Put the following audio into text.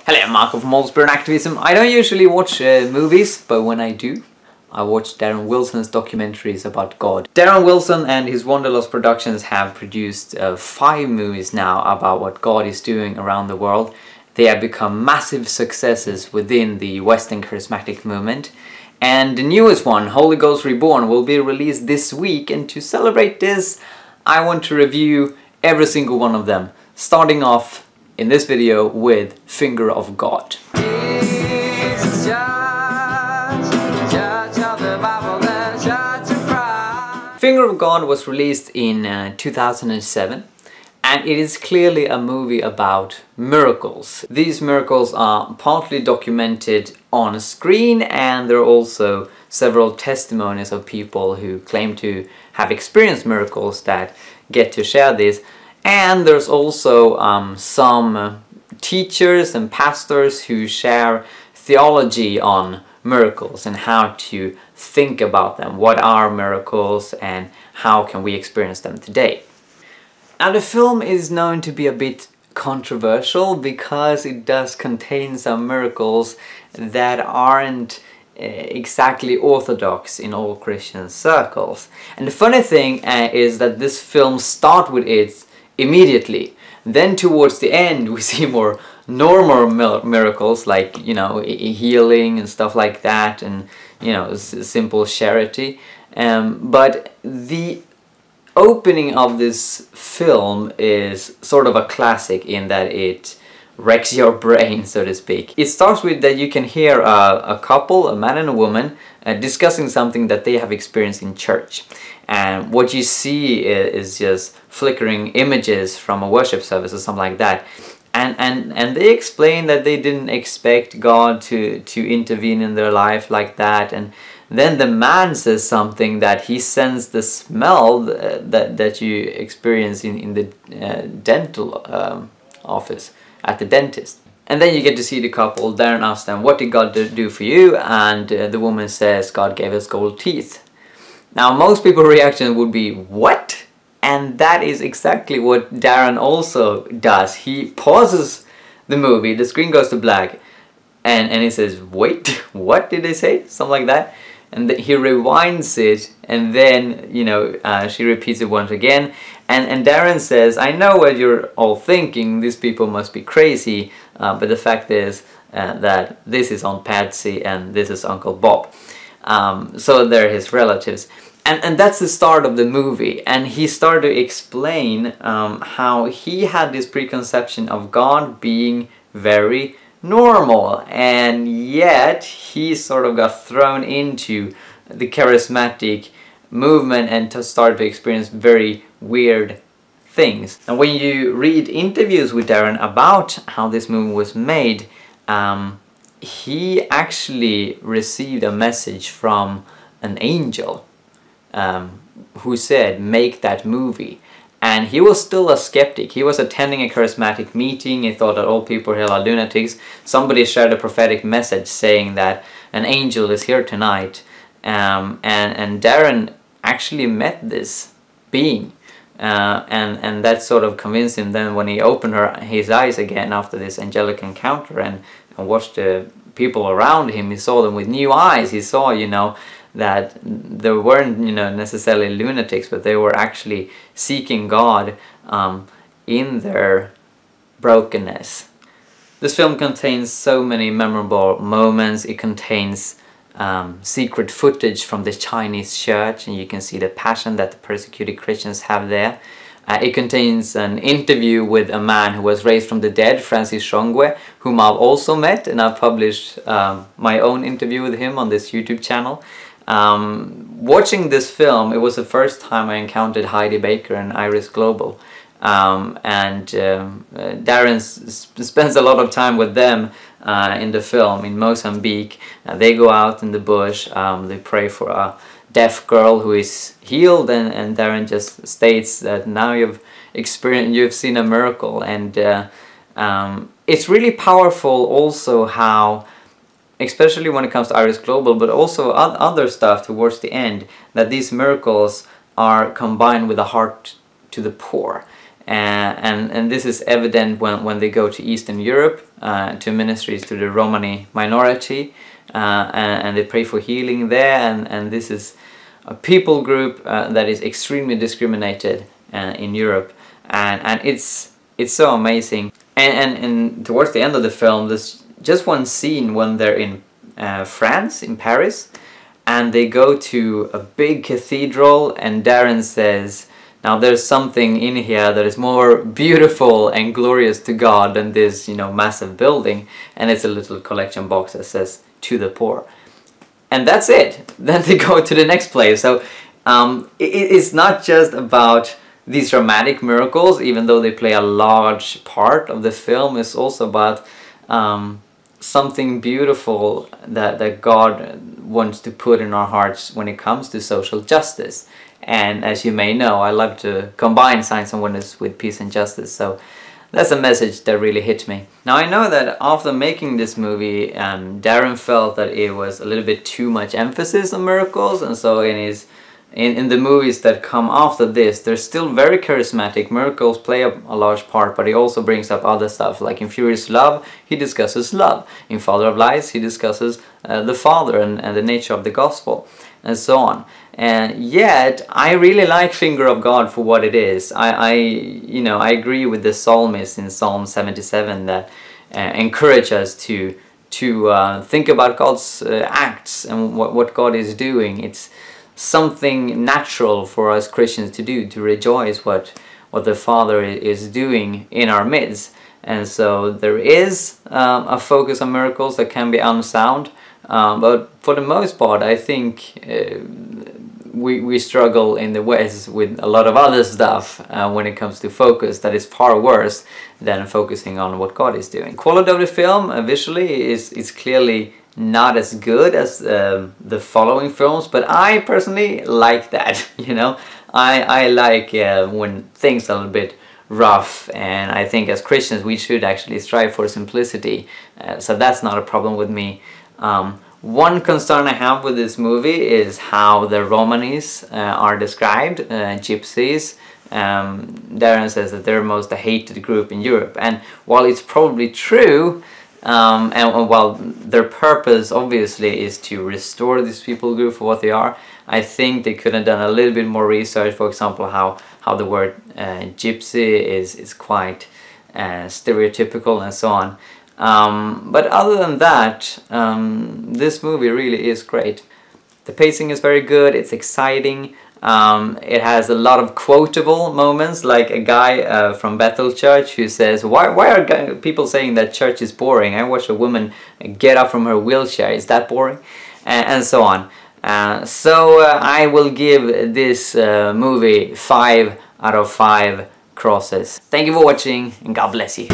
Hello, I'm Marco from Spirit Activism. I don't usually watch movies, but when I do, I watch Darren Wilson's documentaries about God. Darren Wilson and his Wanderlust Productions have produced 5 movies now about what God is doing around the world. They have become massive successes within the Western charismatic movement. And the newest one, Holy Ghost Reborn, will be released this week. And to celebrate this, I want to review every single one of them, starting off in this video with Finger of God. Finger of God was released in 2007, and it is clearly a movie about miracles. These miracles are partly documented on screen, and there are also several testimonies of people who claim to have experienced miracles that get to share this. And there's also some teachers and pastors who share theology on miracles and how to think about them. What are miracles and how can we experience them today? Now, the film is known to be a bit controversial because it does contain some miracles that aren't exactly orthodox in all Christian circles. And the funny thing is that this film starts with it immediately. Then towards the end we see more normal miracles, like, you know, healing and stuff like that, and, you know, simple charity. But the opening of this film is sort of a classic in that it wrecks your brain, so to speak. It starts with that you can hear a couple, a man and a woman, discussing something that they have experienced in church. And what you see is just flickering images from a worship service or something like that. And they explain that they didn't expect God to intervene in their life like that. And then the man says something that he sensed the smell that you experience in the dental office at the dentist. And then you get to see the couple. Darren asks them, "What did God do for you?" And the woman says, "God gave us gold teeth." Now, most people's reaction would be, "What?" And that is exactly what Darren also does. He pauses the movie, the screen goes to black, and he says, "Wait, what did they say?" Something like that. And he rewinds it, and then, you know, she repeats it once again. And Darren says, "I know what you're all thinking, these people must be crazy, but the fact is that this is Aunt Patsy and this is Uncle Bob." So they're his relatives. And that's the start of the movie. And he started to explain how he had this preconception of God being very normal, and yet he sort of got thrown into the charismatic movement and started to experience very weird things. And when you read interviews with Darren about how this movie was made, he actually received a message from an angel who said, "Make that movie." And he was still a skeptic. He was attending a charismatic meeting. He thought that all people here are lunatics. Somebody shared a prophetic message saying that an angel is here tonight. And Darren actually met this being. And that sort of convinced him. Then when he opened his eyes again after this angelic encounter and watched the people around him, he saw them with new eyes. He saw, you know, that there weren't, you know, necessarily lunatics, but they were actually seeking God in their brokenness. This film contains so many memorable moments. It contains secret footage from the Chinese church, and you can see the passion that the persecuted Christians have there. It contains an interview with a man who was raised from the dead, Francis Shongwe, whom I've also met, and I've published my own interview with him on this YouTube channel. Watching this film, it was the first time I encountered Heidi Baker and Iris Global. Darren spends a lot of time with them in the film in Mozambique. They go out in the bush, they pray for a deaf girl who is healed, and Darren just states that now you've seen a miracle. And it's really powerful also how, especially when it comes to Iris Global, but also other stuff towards the end, that these miracles are combined with a heart to the poor. and this is evident when they go to Eastern Europe to ministries to the Romani minority, and they pray for healing there, and this is a people group that is extremely discriminated in Europe, and it's so amazing. And towards the end of the film, there's just one scene when they're in France, in Paris, and they go to a big cathedral, and Darren says, now there's something in here that is more beautiful and glorious to God than this, you know, massive building, and it's a little collection box that says, to the poor. And that's it. Then they go to the next place. So it's not just about these dramatic miracles, even though they play a large part of the film. It's also about something beautiful that God wants to put in our hearts when it comes to social justice. And as you may know, I love to combine signs and wonders with peace and justice. So that's a message that really hit me. Now I know that after making this movie, Darren felt that it was a little bit too much emphasis on miracles, and so in the movies that come after this, they're still very charismatic. Miracles play a large part, but he also brings up other stuff. Like in Furious Love, he discusses love. In Father of Lies, he discusses the Father and the nature of the gospel, and so on. And yet, I really like Finger of God for what it is. I agree with the psalmist in Psalm 77 that encourage us to think about God's acts and what God is doing. It's something natural for us Christians to do, to rejoice what the Father is doing in our midst. And so there is a focus on miracles that can be unsound, but for the most part, I think we struggle in the West with a lot of other stuff when it comes to focus that is far worse than focusing on what God is doing. Quality of the film visually is clearly not as good as the following films, but I personally like that. You know, I like when things are a little bit rough, and I think as Christians we should actually strive for simplicity, so that's not a problem with me. One concern I have with this movie is how the Romanis are described, gypsies. Darren says that they're most a hated group in Europe, and while it's probably true, and while their purpose obviously is to restore this people group for what they are, I think they could have done a little bit more research. For example, how the word gypsy is quite stereotypical and so on. But other than that, this movie really is great. The pacing is very good, it's exciting, it has a lot of quotable moments, like a guy from Bethel Church who says, why are people saying that church is boring? I watched a woman get up from her wheelchair, is that boring? And so on. So I will give this movie 5 out of 5 crosses. Thank you for watching, and God bless you.